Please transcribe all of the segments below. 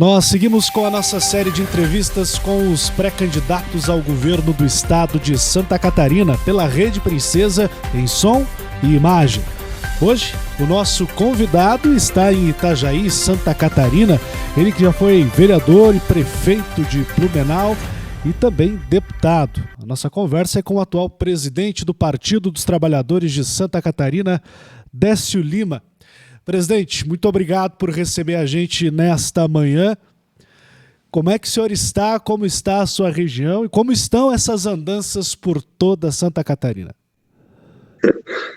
Nós seguimos com a nossa série de entrevistas com os pré-candidatos ao governo do estado de Santa Catarina pela Rede Princesa em som e imagem. Hoje, o nosso convidado está em Itajaí, Santa Catarina. Ele que já foi vereador e prefeito de Blumenau e também deputado. A nossa conversa é com o atual presidente do Partido dos Trabalhadores de Santa Catarina, Décio Lima. Presidente, muito obrigado por receber a gente nesta manhã. Como é que o senhor está? Como está a sua região? E como estão essas andanças por toda Santa Catarina?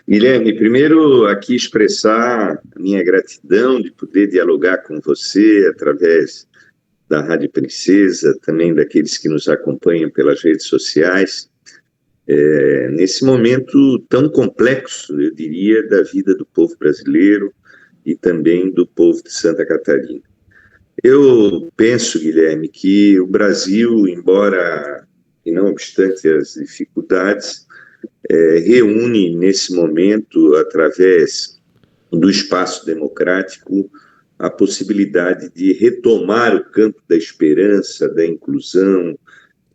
Guilherme, primeiro aqui expressar a minha gratidão de poder dialogar com você através da Rádio Princesa, também daqueles que nos acompanham pelas redes sociais, nesse momento tão complexo, eu diria, da vida do povo brasileiro e também do povo de Santa Catarina. Eu penso, Guilherme, que o Brasil, embora, e não obstante as dificuldades, reúne nesse momento, através do espaço democrático, a possibilidade de retomar o campo da esperança, da inclusão,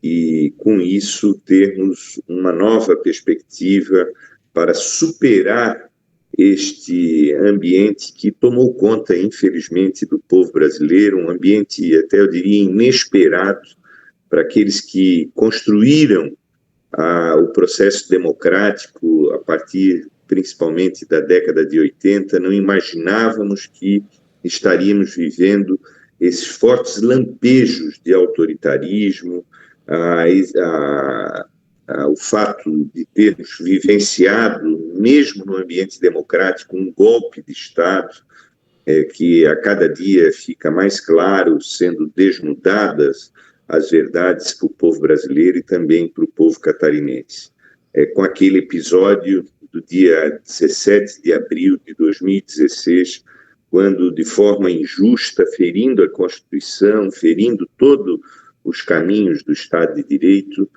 e com isso termos uma nova perspectiva para superar este ambiente que tomou conta, infelizmente, do povo brasileiro, um ambiente, até eu diria, inesperado para aqueles que construíram o processo democrático a partir, principalmente, da década de 80. Não imaginávamos que estaríamos vivendo esses fortes lampejos de autoritarismo, o fato de termos vivenciado, mesmo no ambiente democrático, um golpe de Estado que a cada dia fica mais claro, sendo desnudadas as verdades para o povo brasileiro e também para o povo catarinense. Com aquele episódio do dia 17 de abril de 2016, quando, de forma injusta, ferindo a Constituição, ferindo todos os caminhos do Estado de Direito,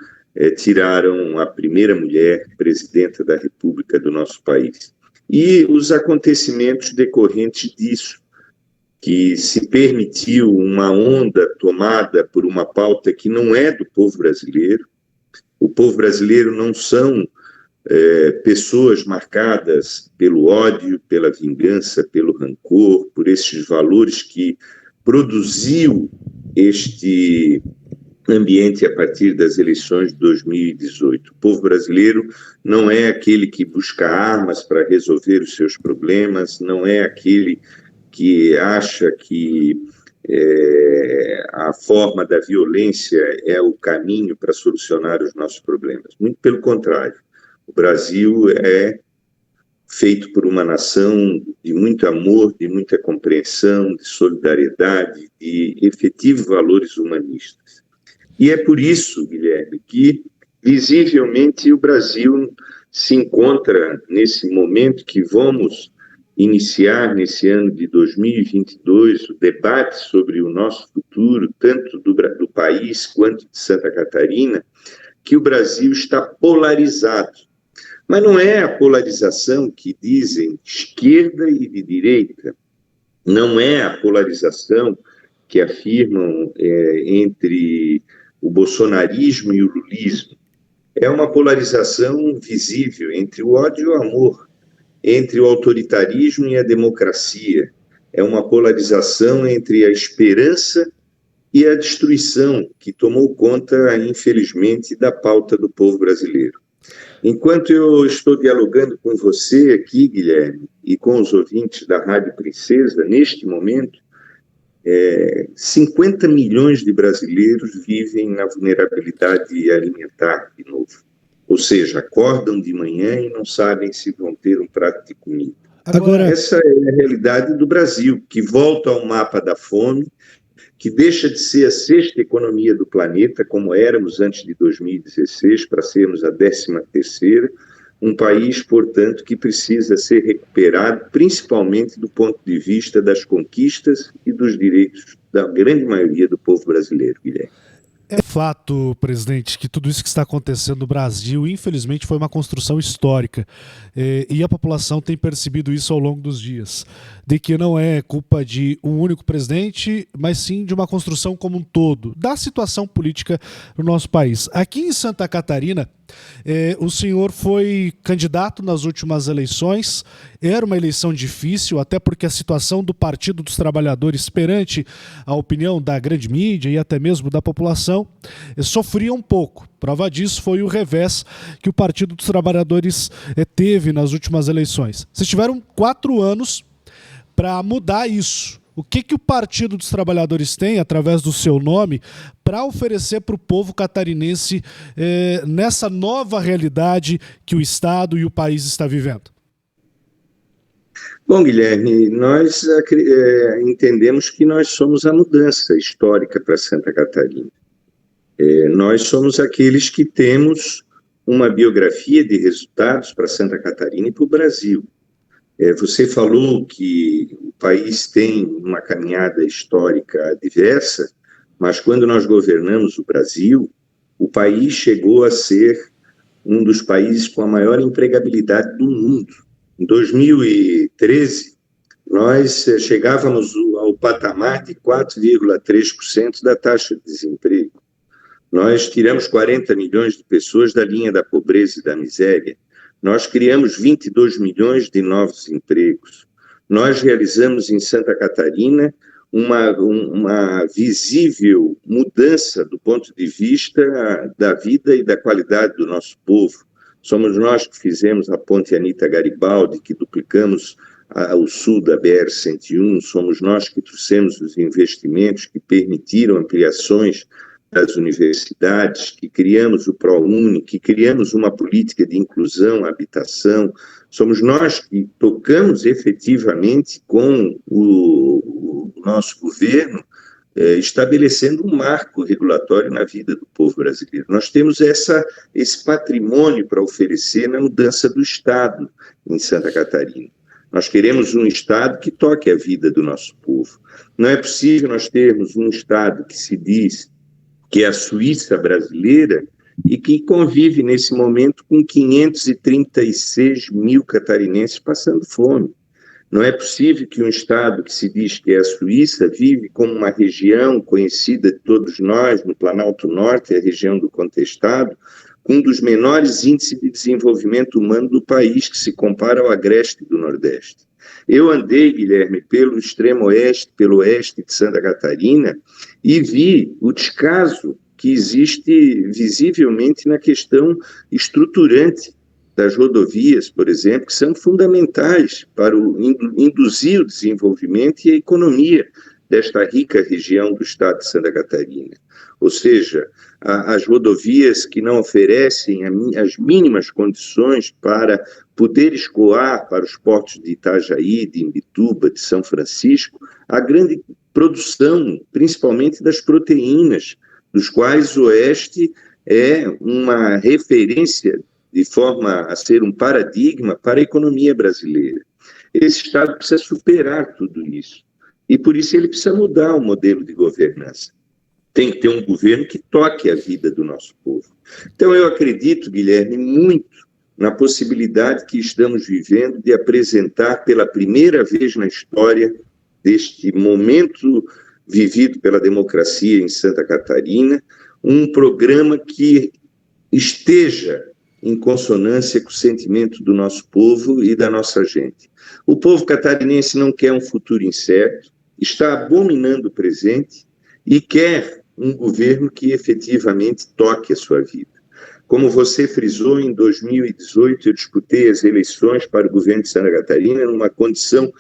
tiraram a primeira mulher presidenta da República do nosso país. E os acontecimentos decorrentes disso, que se permitiu uma onda tomada por uma pauta que não é do povo brasileiro. O povo brasileiro não são pessoas marcadas pelo ódio, pela vingança, pelo rancor, por esses valores que produziu este ambiente a partir das eleições de 2018. O povo brasileiro não é aquele que busca armas para resolver os seus problemas, não é aquele que acha que a forma da violência é o caminho para solucionar os nossos problemas. Muito pelo contrário, o Brasil é feito por uma nação de muito amor, de muita compreensão, de solidariedade, de efetivos valores humanistas. E é por isso, Guilherme, que visivelmente o Brasil se encontra nesse momento que vamos iniciar nesse ano de 2022 o debate sobre o nosso futuro, tanto do país quanto de Santa Catarina, que o Brasil está polarizado. Mas não é a polarização que dizem de esquerda e de direita, não é a polarização que afirmam entre o bolsonarismo e o lulismo. É uma polarização visível entre o ódio e o amor, entre o autoritarismo e a democracia. É uma polarização entre a esperança e a destruição que tomou conta, infelizmente, da pauta do povo brasileiro. Enquanto eu estou dialogando com você aqui, Guilherme, e com os ouvintes da Rádio Princesa, neste momento, 50 milhões de brasileiros vivem na vulnerabilidade alimentar de novo. Ou seja, acordam de manhã e não sabem se vão ter um prato de comida. Agora, essa é a realidade do Brasil, que volta ao mapa da fome, que deixa de ser a sexta economia do planeta, como éramos antes de 2016, para sermos a 13ª, um país, portanto, que precisa ser recuperado, principalmente do ponto de vista das conquistas e dos direitos da grande maioria do povo brasileiro, Guilherme. É fato, presidente, que tudo isso que está acontecendo no Brasil, infelizmente, foi uma construção histórica. E a população tem percebido isso ao longo dos dias. De que não é culpa de um único presidente, mas sim de uma construção como um todo, da situação política no nosso país. Aqui em Santa Catarina, o senhor foi candidato nas últimas eleições. Era uma eleição difícil, até porque a situação do Partido dos Trabalhadores perante a opinião da grande mídia e até mesmo da população sofria um pouco. Prova disso foi o revés que o Partido dos Trabalhadores teve nas últimas eleições. Vocês tiveram 4 anos para mudar isso. O que o Partido dos Trabalhadores tem, através do seu nome, para oferecer para o povo catarinense nessa nova realidade que o Estado e o país está vivendo? Bom, Guilherme, nós entendemos que nós somos a mudança histórica para Santa Catarina. Nós somos aqueles que temos uma biografia de resultados para Santa Catarina e para o Brasil. Você falou que o país tem uma caminhada histórica diversa, mas quando nós governamos o Brasil, o país chegou a ser um dos países com a maior empregabilidade do mundo. Em 2013, nós chegávamos ao patamar de 4,3% da taxa de desemprego. Nós tiramos 40 milhões de pessoas da linha da pobreza e da miséria. Nós criamos 22 milhões de novos empregos. Nós realizamos em Santa Catarina uma visível mudança do ponto de vista da vida e da qualidade do nosso povo. Somos nós que fizemos a ponte Anita Garibaldi, que duplicamos o sul da BR-101, somos nós que trouxemos os investimentos que permitiram ampliações das universidades, que criamos o ProUni, que criamos uma política de inclusão, habitação. Somos nós que tocamos efetivamente com o nosso governo, estabelecendo um marco regulatório na vida do povo brasileiro. Nós temos esse patrimônio para oferecer na mudança do Estado em Santa Catarina. Nós queremos um Estado que toque a vida do nosso povo. Não é possível nós termos um Estado que se diz que é a Suíça brasileira e que convive nesse momento com 536 mil catarinenses passando fome. Não é possível que um Estado que se diz que é a Suíça vive como uma região conhecida de todos nós, no Planalto Norte, a região do Contestado, com um dos menores índices de desenvolvimento humano do país, que se compara ao agreste do Nordeste. Eu andei, Guilherme, pelo extremo oeste, pelo oeste de Santa Catarina, e vi o descaso que existe visivelmente na questão estruturante das rodovias, por exemplo, que são fundamentais para induzir o desenvolvimento e a economia desta rica região do estado de Santa Catarina. Ou seja, as rodovias que não oferecem as mínimas condições para poder escoar para os portos de Itajaí, de Imbituba, de São Francisco, a grande produção, principalmente das proteínas, dos quais o Oeste é uma referência de forma a ser um paradigma para a economia brasileira. Esse Estado precisa superar tudo isso. E por isso ele precisa mudar o modelo de governança. Tem que ter um governo que toque a vida do nosso povo. Então eu acredito, Guilherme, muito na possibilidade que estamos vivendo de apresentar pela primeira vez na história deste momento vivido pela democracia em Santa Catarina, um programa que esteja em consonância com o sentimento do nosso povo e da nossa gente. O povo catarinense não quer um futuro incerto, está abominando o presente e quer um governo que efetivamente toque a sua vida. Como você frisou, em 2018 eu disputei as eleições para o governo de Santa Catarina numa condição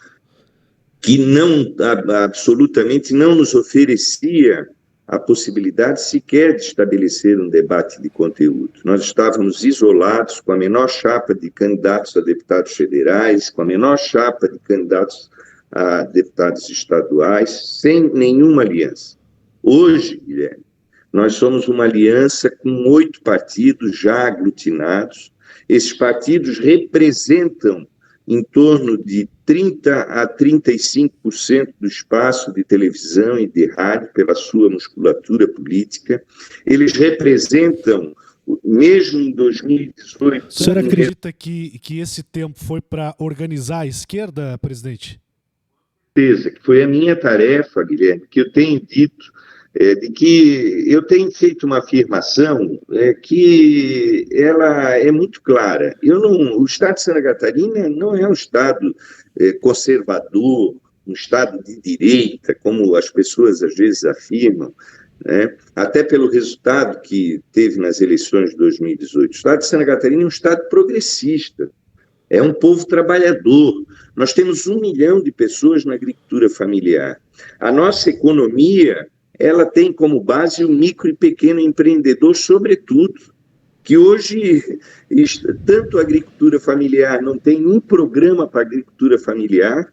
que absolutamente não nos oferecia a possibilidade sequer de estabelecer um debate de conteúdo. Nós estávamos isolados, com a menor chapa de candidatos a deputados federais, com a menor chapa de candidatos a deputados estaduais, sem nenhuma aliança. Hoje, Guilherme, nós somos uma aliança com 8 partidos já aglutinados. Esses partidos representam em torno de 30% a 35% do espaço de televisão e de rádio pela sua musculatura política. Eles representam, mesmo em 2018... O senhor acredita que esse tempo foi para organizar a esquerda, presidente? Certeza, que foi a minha tarefa, Guilherme, que eu tenho dito, de que eu tenho feito uma afirmação que ela é muito clara. O Estado de Santa Catarina não é um Estado conservador, um Estado de direita, como as pessoas às vezes afirmam, né? Até pelo resultado que teve nas eleições de 2018. O Estado de Santa Catarina é um Estado progressista, é um povo trabalhador. Nós temos 1 milhão de pessoas na agricultura familiar. A nossa economia, ela tem como base o micro e pequeno empreendedor, sobretudo, que hoje, tanto a agricultura familiar não tem um programa para a agricultura familiar,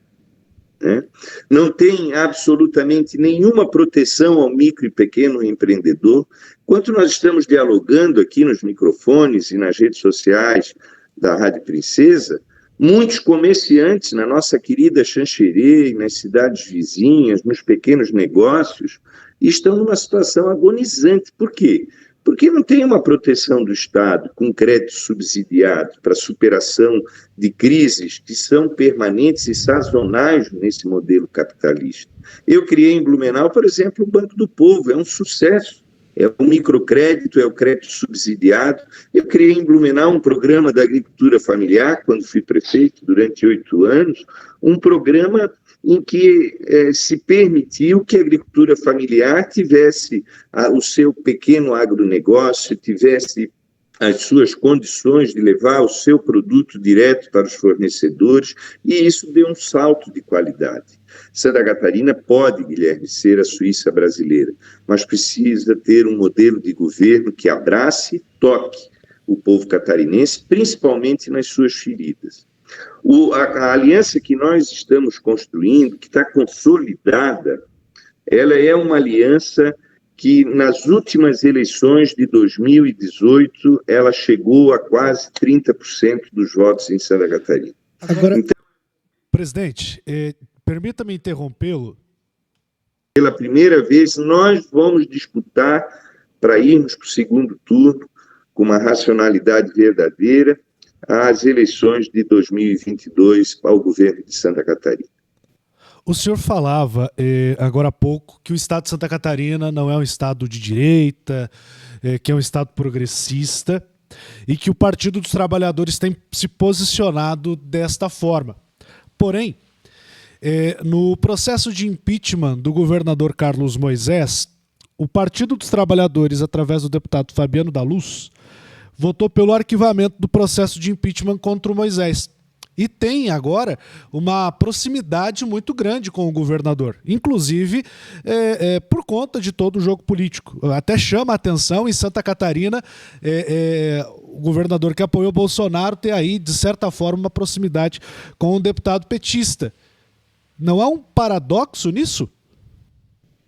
né? Não tem absolutamente nenhuma proteção ao micro e pequeno empreendedor. Enquanto nós estamos dialogando aqui nos microfones e nas redes sociais da Rádio Princesa, muitos comerciantes na nossa querida Xanxerê, nas cidades vizinhas, nos pequenos negócios, estão numa situação agonizante. Por quê? Porque não tem uma proteção do Estado com crédito subsidiado para superação de crises que são permanentes e sazonais nesse modelo capitalista. Eu criei em Blumenau, por exemplo, o Banco do Povo, é um sucesso. É o microcrédito, é o crédito subsidiado. Eu criei em Blumenau um programa da agricultura familiar, quando fui prefeito, durante 8 anos, um programa em que se permitiu que a agricultura familiar tivesse o seu pequeno agronegócio, tivesse as suas condições de levar o seu produto direto para os fornecedores, e isso deu um salto de qualidade. Santa Catarina pode, Guilherme, ser a Suíça brasileira, mas precisa ter um modelo de governo que abrace e toque o povo catarinense, principalmente nas suas feridas. A aliança que nós estamos construindo, que está consolidada, ela é uma aliança que nas últimas eleições de 2018, ela chegou a quase 30% dos votos em Santa Catarina. Agora, então, presidente, permita-me interrompê-lo. Pela primeira vez, nós vamos disputar para irmos para o segundo turno, com uma racionalidade verdadeira, as eleições de 2022 ao governo de Santa Catarina. O senhor falava agora há pouco que o Estado de Santa Catarina não é um Estado de direita, que é um Estado progressista e que o Partido dos Trabalhadores tem se posicionado desta forma. Porém, no processo de impeachment do governador Carlos Moisés, o Partido dos Trabalhadores, através do deputado Fabiano da Luz, votou pelo arquivamento do processo de impeachment contra o Moisés. E tem agora uma proximidade muito grande com o governador, inclusive por conta de todo o jogo político. Até chama a atenção em Santa Catarina o governador que apoiou Bolsonaro ter aí, de certa forma, uma proximidade com um deputado petista. Não há um paradoxo nisso?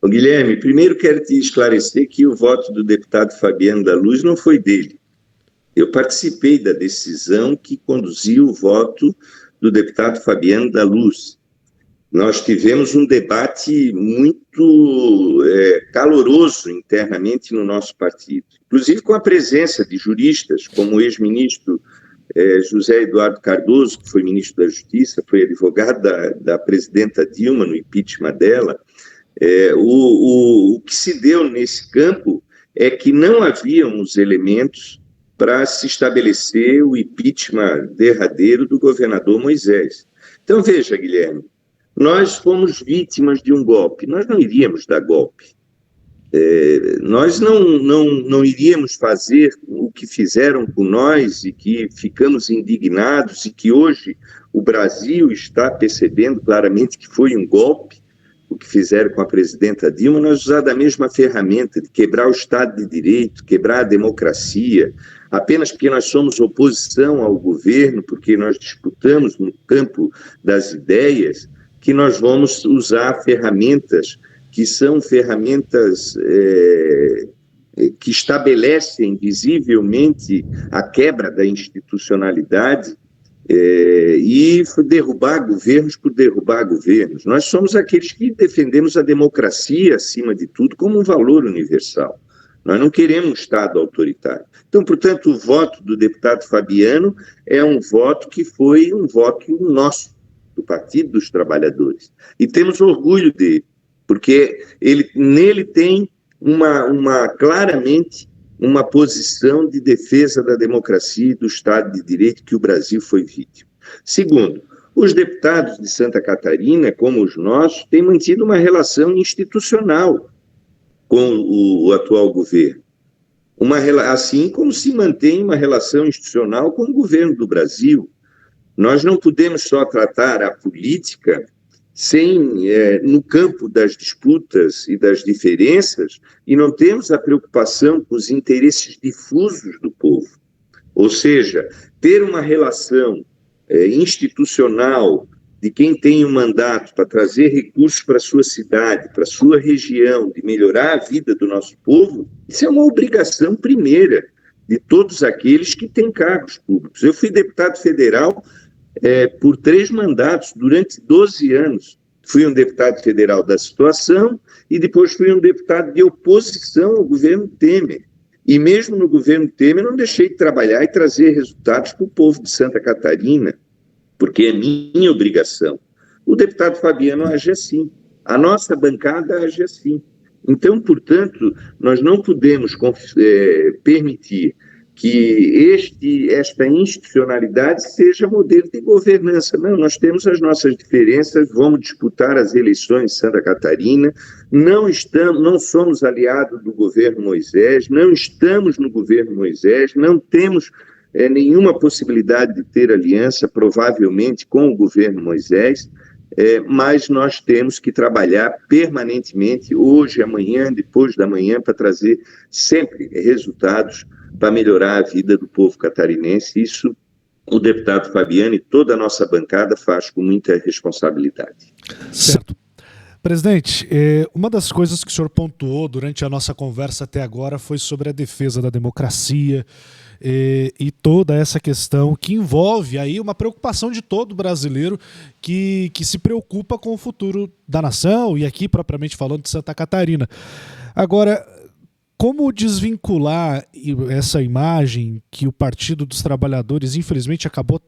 Guilherme, primeiro quero te esclarecer que o voto do deputado Fabiano da Luz não foi dele. Eu participei da decisão que conduziu o voto do deputado Fabiano da Luz. Nós tivemos um debate muito caloroso internamente no nosso partido, inclusive com a presença de juristas, como o ex-ministro José Eduardo Cardoso, que foi ministro da Justiça, foi advogado da presidenta Dilma no impeachment dela. O que se deu nesse campo é que não haviam os elementos para se estabelecer o impeachment derradeiro do governador Moisés. Então, veja, Guilherme, nós fomos vítimas de um golpe, nós não iríamos dar golpe. Nós não iríamos fazer o que fizeram com nós e que ficamos indignados e que hoje o Brasil está percebendo claramente que foi um golpe, o que fizeram com a presidenta Dilma. Nós usamos a mesma ferramenta de quebrar o Estado de Direito, quebrar a democracia, apenas porque nós somos oposição ao governo, porque nós disputamos no campo das ideias, que nós vamos usar ferramentas que são ferramentas que estabelecem visivelmente a quebra da institucionalidade e derrubar governos por derrubar governos. Nós somos aqueles que defendemos a democracia, acima de tudo, como um valor universal. Nós não queremos um Estado autoritário. Então, portanto, o voto do deputado Fabiano é um voto que foi um voto nosso, do Partido dos Trabalhadores. E temos orgulho dele, porque nele tem claramente uma posição de defesa da democracia e do Estado de Direito que o Brasil foi vítima. Segundo, os deputados de Santa Catarina, como os nossos, têm mantido uma relação institucional com o atual governo. Assim como se mantém uma relação institucional com o governo do Brasil. Nós não podemos só tratar a política no campo das disputas e das diferenças, e não temos a preocupação com os interesses difusos do povo. Ou seja, ter uma relação institucional de quem tem um mandato para trazer recursos para a sua cidade, para a sua região, de melhorar a vida do nosso povo, isso é uma obrigação primeira de todos aqueles que têm cargos públicos. Eu fui deputado federal por 3 mandatos, durante 12 anos. Fui um deputado federal da situação e depois fui um deputado de oposição ao governo Temer. E mesmo no governo Temer não deixei de trabalhar e trazer resultados para o povo de Santa Catarina, porque é minha obrigação. O deputado Fabiano age assim, a nossa bancada age assim. Então, portanto, nós não podemos permitir que esta institucionalidade seja modelo de governança. Não, nós temos as nossas diferenças, vamos disputar as eleições em Santa Catarina, não somos aliados do governo Moisés, não estamos no governo Moisés, não temos nenhuma possibilidade de ter aliança, provavelmente, com o governo Moisés, mas nós temos que trabalhar permanentemente, hoje, amanhã, depois da manhã, para trazer sempre resultados para melhorar a vida do povo catarinense. Isso o deputado Fabiano e toda a nossa bancada faz com muita responsabilidade. Certo. Presidente, uma das coisas que o senhor pontuou durante a nossa conversa até agora foi sobre a defesa da democracia e toda essa questão que envolve aí uma preocupação de todo brasileiro que se preocupa com o futuro da nação e aqui propriamente falando de Santa Catarina. Agora, como desvincular essa imagem que o Partido dos Trabalhadores, infelizmente, acabou,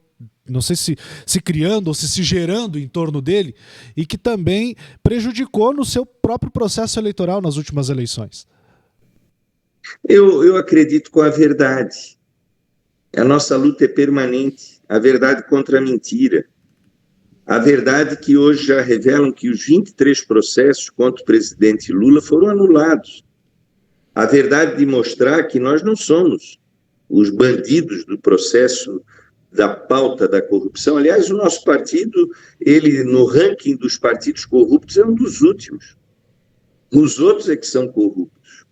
não sei se criando ou se gerando em torno dele, e que também prejudicou no seu próprio processo eleitoral nas últimas eleições? Eu acredito com a verdade. A nossa luta é permanente. A verdade contra a mentira. A verdade que hoje já revelam que os 23 processos contra o presidente Lula foram anulados. A verdade de mostrar que nós não somos os bandidos do processo da pauta da corrupção. Aliás, o nosso partido, ele no ranking dos partidos corruptos é um dos últimos. Os outros é que são corruptos.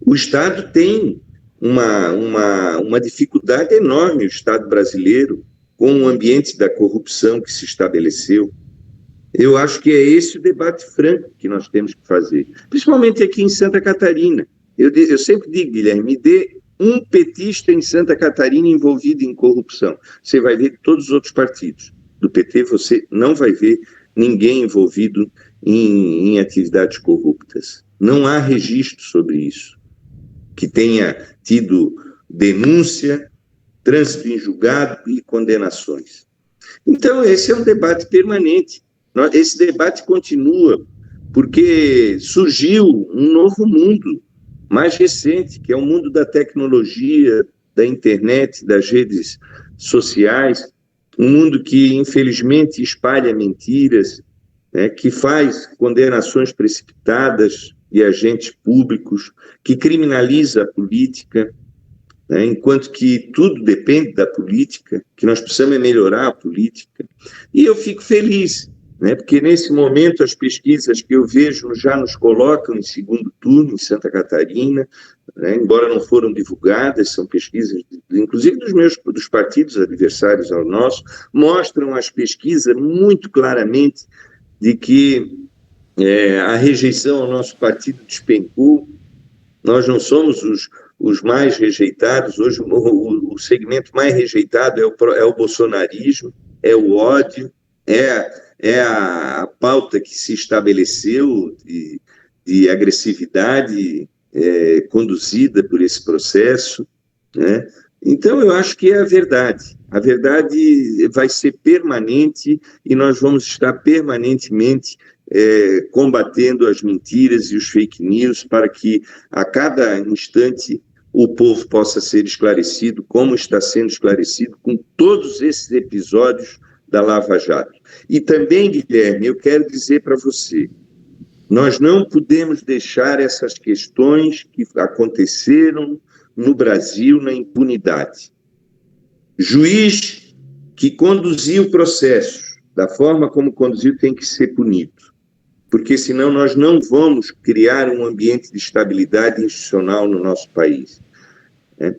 O Estado tem uma dificuldade enorme, o Estado brasileiro, com o ambiente da corrupção que se estabeleceu. Eu acho que é esse o debate franco que nós temos que fazer, principalmente aqui em Santa Catarina. Eu sempre digo, Guilherme, me dê um petista em Santa Catarina envolvido em corrupção. Você vai ver todos os outros partidos. Do PT você não vai ver ninguém envolvido em atividades corruptas. Não há registro sobre isso. Que tenha tido denúncia, trânsito em julgado e condenações. Então, esse é um debate permanente. Esse debate continua, porque surgiu um novo mundo, mais recente, que é o mundo da tecnologia, da internet, das redes sociais, um mundo que, infelizmente, espalha mentiras, né, que faz condenações precipitadas de agentes públicos, que criminaliza a política, né, enquanto que tudo depende da política, que nós precisamos melhorar a política. E eu fico feliz, né, porque nesse momento as pesquisas que eu vejo já nos colocam em segundo turno em Santa Catarina, né, embora não foram divulgadas, são pesquisas, inclusive dos partidos adversários ao nosso, mostram as pesquisas muito claramente de que a rejeição ao nosso partido despencou. Nós não somos os mais rejeitados. Hoje o o segmento mais rejeitado é o bolsonarismo, é o ódio, é a pauta que se estabeleceu de agressividade conduzida por esse processo, né? Então, eu acho que é a verdade. A verdade vai ser permanente e nós vamos estar permanentemente combatendo as mentiras e os fake news para que, a cada instante, o povo possa ser esclarecido, como está sendo esclarecido com todos esses episódios da Lava Jato. E também, Guilherme, eu quero dizer para você, nós não podemos deixar essas questões que aconteceram no Brasil na impunidade. Juiz que conduziu o processo da forma como conduziu tem que ser punido, porque senão nós não vamos criar um ambiente de estabilidade institucional no nosso país.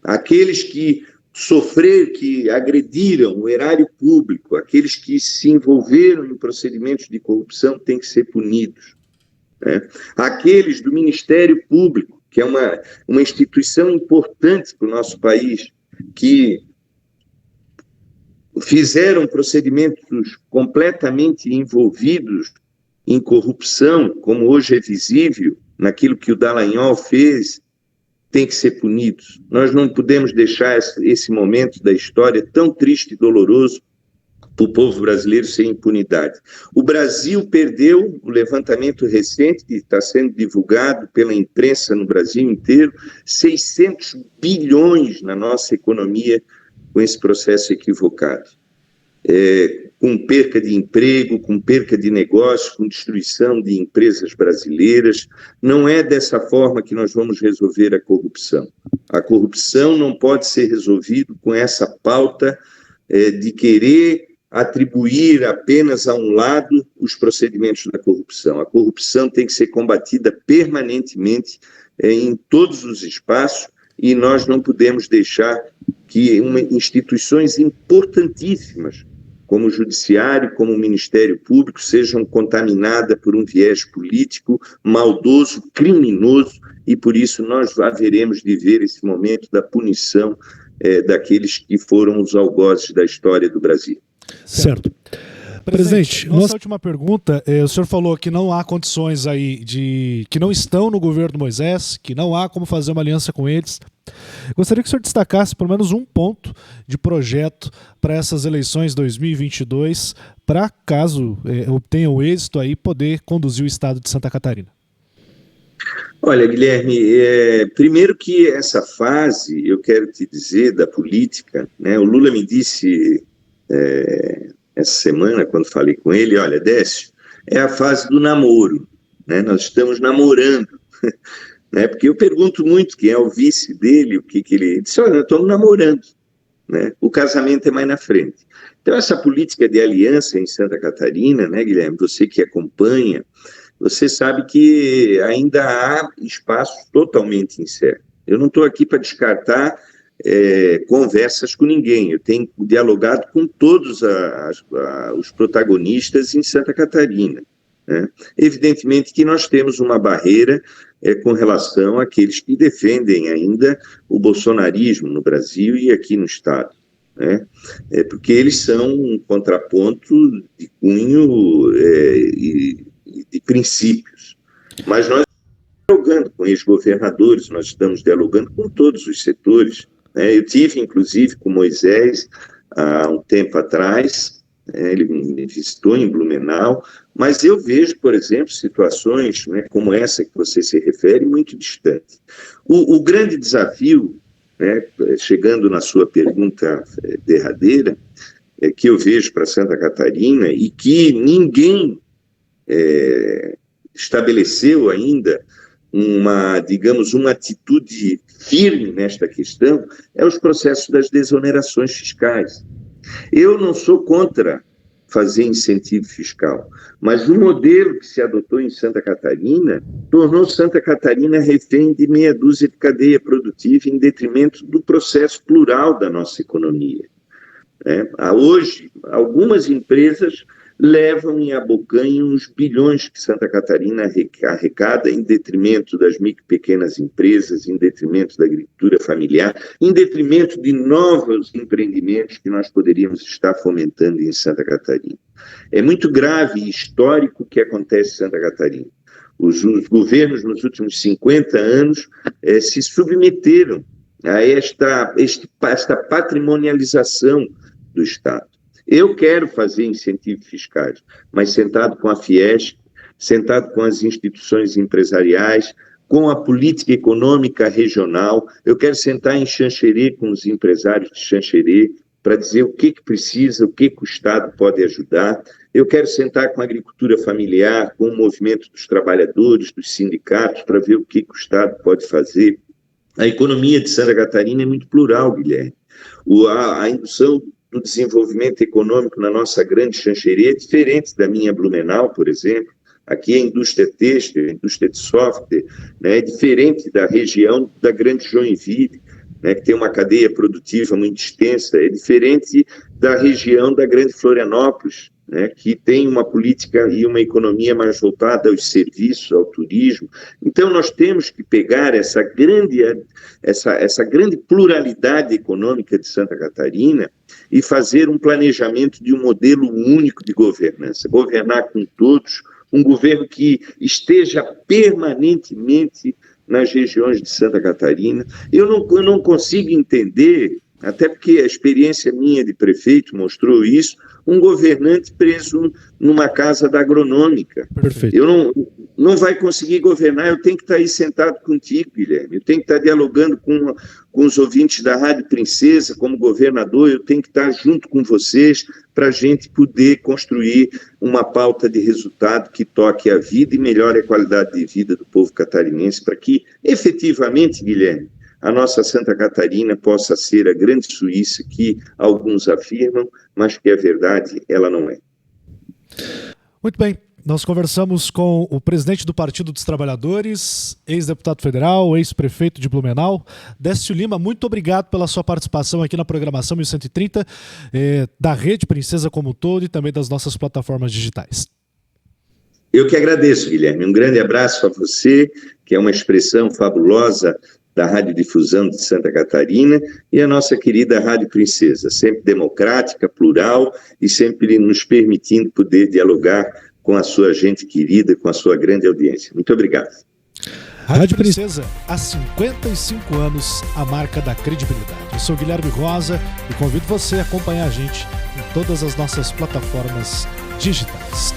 Aqueles que sofreram, que agrediram o erário público, aqueles que se envolveram em procedimentos de corrupção têm que ser punidos. Aqueles do Ministério Público, que é uma instituição importante para o nosso país, que fizeram procedimentos completamente envolvidos em corrupção, como hoje é visível naquilo que o Dallagnol fez, tem que ser punidos. Nós não podemos deixar esse momento da história tão triste e doloroso para o povo brasileiro sem impunidade. O Brasil perdeu, o levantamento recente, que está sendo divulgado pela imprensa no Brasil inteiro, 600 bilhões na nossa economia com esse processo equivocado. Com perca de emprego, com perca de negócio, com destruição de empresas brasileiras. Não é dessa forma que nós vamos resolver a corrupção. A corrupção não pode ser resolvida com essa pauta de querer atribuir apenas a um lado os procedimentos da corrupção. A corrupção tem que ser combatida permanentemente em todos os espaços e nós não podemos deixar que instituições importantíssimas, como o Judiciário, como o Ministério Público, sejam contaminadas por um viés político, maldoso, criminoso, e por isso nós haveremos de ver esse momento da punição daqueles que foram os algozes da história do Brasil. Certo. Presidente, nossa última pergunta, o senhor falou que não há condições aí que não estão no governo Moisés, que não há como fazer uma aliança com eles. Gostaria que o senhor destacasse pelo menos um ponto de projeto para essas eleições 2022, para caso obtenha o êxito aí, poder conduzir o estado de Santa Catarina. Olha, Guilherme, primeiro que essa fase, eu quero te dizer, da política, né, o Lula me disse essa semana, quando falei com ele, olha, Décio, é a fase do namoro, né, nós estamos namorando, né, porque eu pergunto muito quem é o vice dele, o que ele disse, olha, nós estamos namorando, né, o casamento é mais na frente. Então, essa política de aliança em Santa Catarina, né, Guilherme, você que acompanha, você sabe que ainda há espaços totalmente incertos. Eu não estou aqui para descartar conversas com ninguém, eu tenho dialogado com todos os protagonistas em Santa Catarina, né? Evidentemente que nós temos uma barreira com relação àqueles que defendem ainda o bolsonarismo no Brasil e aqui no Estado, né? Porque eles são um contraponto de cunho e de princípios, mas nós estamos dialogando com ex-governadores, nós estamos dialogando com todos os setores, né? Eu tive, inclusive, com Moisés há um tempo atrás, ele me visitou em Blumenau, mas eu vejo, por exemplo, situações, né, como essa que você se refere, muito distantes. O grande desafio, né, chegando na sua pergunta derradeira, que eu vejo para Santa Catarina e que ninguém estabeleceu ainda uma atitude firme nesta questão, é os processos das desonerações fiscais. Eu não sou contra fazer incentivo fiscal, mas o modelo que se adotou em Santa Catarina tornou Santa Catarina refém de meia dúzia de cadeia produtiva em detrimento do processo plural da nossa economia. Hoje, algumas empresas levam e abocanham os bilhões que Santa Catarina arrecada em detrimento das micro e pequenas empresas, em detrimento da agricultura familiar, em detrimento de novos empreendimentos que nós poderíamos estar fomentando em Santa Catarina. É muito grave e histórico o que acontece em Santa Catarina. Os governos, nos últimos 50 anos, se submeteram a esta patrimonialização do Estado. Eu quero fazer incentivos fiscais, mas sentado com a Fiesp, sentado com as instituições empresariais, com a política econômica regional. Eu quero sentar em Xanxerê com os empresários de Xanxerê para dizer o que precisa, o que o Estado pode ajudar. Eu quero sentar com a agricultura familiar, com o movimento dos trabalhadores, dos sindicatos, para ver o que o Estado pode fazer. A economia de Santa Catarina é muito plural, Guilherme. A indução do desenvolvimento econômico na nossa grande Xanxerê é diferente da minha Blumenau, por exemplo. Aqui a indústria têxtil, a indústria de software, né, é diferente da região da grande Joinville, né, que tem uma cadeia produtiva muito extensa, é diferente da região da grande Florianópolis, né, que tem uma política e uma economia mais voltada aos serviços, ao turismo. Então, nós temos que pegar essa grande pluralidade econômica de Santa Catarina e fazer um planejamento de um modelo único de governança, governar com todos, um governo que esteja permanentemente nas regiões de Santa Catarina. Eu não consigo entender, até porque a experiência minha de prefeito mostrou isso, um governante preso numa casa da agronômica. Perfeito. Eu não vai conseguir governar, eu tenho que estar aí sentado contigo, Guilherme, eu tenho que estar dialogando com os ouvintes da Rádio Princesa, como governador, eu tenho que estar junto com vocês para a gente poder construir uma pauta de resultado que toque a vida e melhore a qualidade de vida do povo catarinense, para que, efetivamente, Guilherme, a nossa Santa Catarina possa ser a grande Suíça que alguns afirmam, mas que a verdade ela não é. Muito bem, nós conversamos com o presidente do Partido dos Trabalhadores, ex-deputado federal, ex-prefeito de Blumenau, Décio Lima. Muito obrigado pela sua participação aqui na programação 1130, da Rede Princesa como um todo e também das nossas plataformas digitais. Eu que agradeço, Guilherme. Um grande abraço a você, que é uma expressão fabulosa da Radiodifusão de Santa Catarina, e a nossa querida Rádio Princesa, sempre democrática, plural e sempre nos permitindo poder dialogar com a sua gente querida, com a sua grande audiência. Muito obrigado. Rádio Princesa, há 55 anos, a marca da credibilidade. Eu sou Guilherme Rosa e convido você a acompanhar a gente em todas as nossas plataformas digitais.